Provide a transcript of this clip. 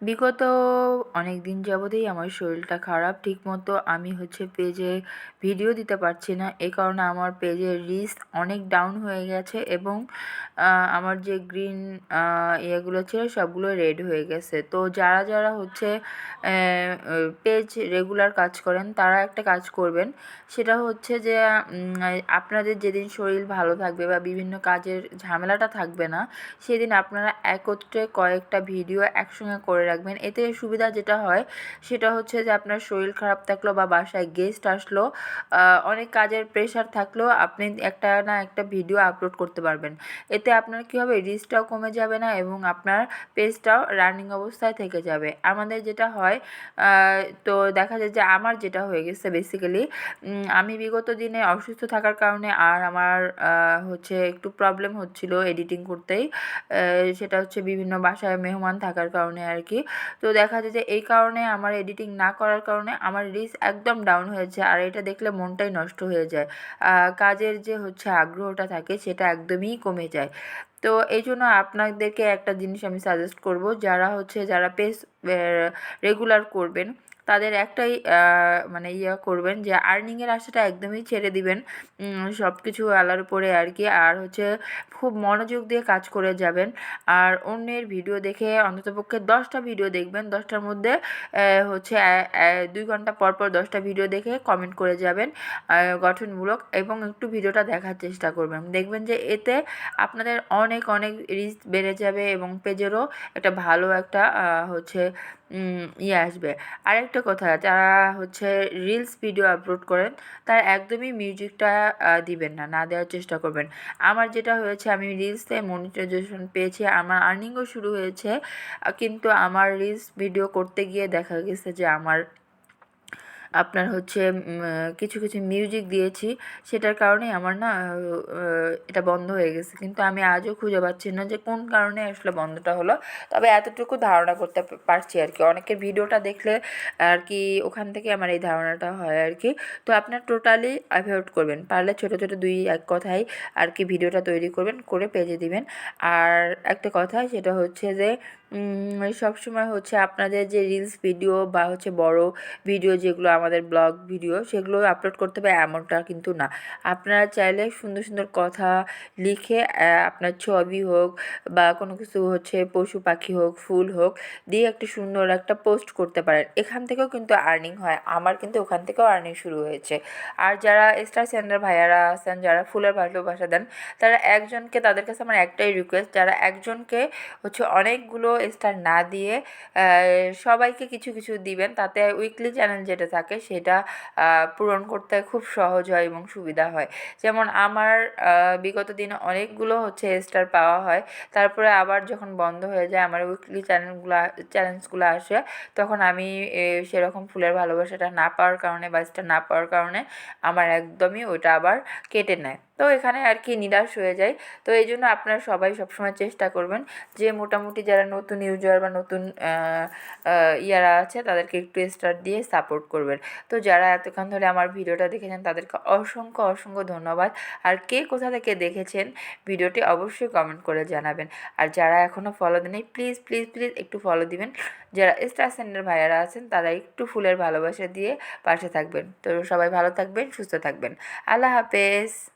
বিগত অনেক দিন যাবতেই আমার শরীরটা খারাপ। ঠিকমতো আমি পেজে ভিডিও দিতে পারছি না। এই কারণে আমার পেজের রিচ অনেক ডাউন হয়ে গেছে এবং আমার যে গ্রিন ইয়েগুলো ছিল সবগুলো রেড হয়ে গেছে। তো যারা পেজ রেগুলার কাজ করেন তারা একটা কাজ করবেন, সেটা হচ্ছে যে আপনাদের যেদিন শরীর ভালো থাকবে বা বিভিন্ন কাজের ঝামেলাটা থাকবে না, সেদিন আপনারা একত্রে কয়েকটা ভিডিও একসঙ্গে করে রাখবেন। এতে সুবিধা যেটা হয় সেটা হচ্ছে যে আপনার শরীর খারাপ থাকলো বা বাসায় গেস্ট আসলো, অনেক কাজের প্রেশার থাকলেও আপনি একটা না একটা ভিডিও আপলোড করতে পারবেন। এতে আপনার কী হবে, রিচটাও কমে যাবে না এবং আপনার পেজটাও রানিং অবস্থায় থেকে যাবে। আমাদের যেটা হয়, তো দেখা যায় যে আমার যেটা হয়ে গেছে বেসিক্যালি, আমি বিগত দিনে অসুস্থ থাকার কারণে আর আমার একটু প্রবলেম হচ্ছিল এডিটিং করতেই। সেটা হচ্ছে বিভিন্ন বাসায় মেহমান থাকার কারণে আর কি। তো দেখা যায় যে এই কারণে আমার এডিটিং না করার কারণে আমার রিচ একদম ডাউন হয়েছে, আর এটা দেখলে মনটাই নষ্ট হয়ে যায়। কাজের যে আগ্রহটা থাকে সেটা একদমই কমে যায়। তো এই জন্য আপনাদেরকে একটা জিনিস আমি সাজেস্ট করব, যারা পেজ রেগুলার করবেন তাদের একটাই করবেন যে আর্নিংয়ের আশাটা একদমই ছেড়ে দিবেন। সব কিছু আল্লাহর উপরে আর কি। আর খুব মনোযোগ দিয়ে কাজ করে যাবেন। আর অন্যের ভিডিও দেখে অন্ততপক্ষে 10টা ভিডিও দেখবেন, 10টার মধ্যে 2 ঘন্টা পর পর 10টা ভিডিও দেখে কমেন্ট করে যাবেন গঠনমূলক, এবং একটু ভিডিওটা দেখার চেষ্টা করবেন। দেখবেন যে এতে আপনাদের অনেক অনেক রিচ বেড়ে যাবে এবং পেজেরও একটা ভালো একটা আসবে। আরেকটা কথা, যারা রিলস ভিডিও আপলোড করেন তারা একদমই মিউজিকটা দিবেন না, না দেওয়ার চেষ্টা করবেন। আমার যেটা হয়েছে, আমি রিলসে মনিটাইজেশন পেয়েছি, আমার আর্নিংও শুরু হয়েছে, কিন্তু আমার রিলস ভিডিও করতে গিয়ে দেখা গেছে যে আমার আপনার কিছু কিছু মিউজিক দিয়েছি, সেটার কারণেই আমার না এটা বন্ধ হয়ে গেছে। কিন্তু আমি আজও খুঁজে পাচ্ছি না যে কোন কারণে আসলে বন্ধটা হলো। তবে এতটুকু ধারণা করতে পারছি আর কি, অনেকের ভিডিওটা দেখলে আর কি ওখান থেকে আমার এই ধারণাটা হয় আর কি। তো আপনার টোটালি অ্যাভয়েড করবেন, পারলে ছোটো ছোটো 2-1 কথায় আর কি ভিডিওটা তৈরি করবেন, করে পেজে দিবেন। আর একটা কথা, সেটা হচ্ছে যে সবসময় আপনাদের যে রিলস ভিডিও বা বড় ভিডিও যেগুলো আমাদের ব্লগ ভিডিও, সেগুলো আপলোড করতে হবে এমনটা কিন্তু না। আপনারা চাইলে সুন্দর সুন্দর কথা লিখে আপনার ছবি হোক বা কোনো কিছু পশু পাখি হোক, ফুল হোক, দিয়ে একটা সুন্দর একটা পোস্ট করতে পারেন। এখান থেকেও কিন্তু আর্নিং হয়, আমার কিন্তু ওখান থেকেও আর্নিং শুরু হয়েছে। আর যারা স্টার সেন্ডার ভাইয়ারা আছেন, যারা ফুলের ভালোবাসা দেন, তারা একজনকে, তাদের কাছে আমার একটাই রিকোয়েস্ট, যারা একজনকে অনেকগুলো স্টার না দিয়ে সবাইকে কিছু কিছু দিবেন, তাতে উইকলি চ্যানেল যেটা থাকে সেটা পূরণ করতে খুব সহজ হয় এবং সুবিধা হয়। যেমন আমার বিগত দিনে অনেকগুলো স্টার পাওয়া হয়, তারপরে আবার যখন বন্ধ হয়ে যায় আমার উইকলি চ্যালেঞ্জগুলো আসে, তখন আমি সেরকম ফুলের ভালোবাসাটা না পাওয়ার কারণে বা স্টার না পাওয়ার কারণে আমার একদমই ওইটা আবার কেটে নেয়। তো এখানে আর কি নিরাশ হয়ে যায়। তো এই জন্য আপনারা সবাই সবসময় চেষ্টা করবেন যে মোটামুটি যারা নতুন ইউজার বা নতুন ইয়ারা আছে তাদেরকে একটু স্টার দিয়ে সাপোর্ট করবেন। তো যারা এতক্ষণ ধরে আমার ভিডিওটা দেখেছেন তাদেরকে অসংখ্য অসংখ্য ধন্যবাদ। আর কে কোথা থেকে দেখেছেন ভিডিওটি অবশ্যই কমেন্ট করে জানাবেন। আর যারা এখনও ফলো দেননি, প্লিজ প্লিজ প্লিজ একটু ফলো দিবেন। যারা স্টার সেন্ডার ভাইয়ারা আছেন তারা একটু ফুলের ভালোবাসা দিয়ে পাশে থাকবেন। তো সবাই ভালো থাকবেন, সুস্থ থাকবেন। আল্লাহ হাফেজ।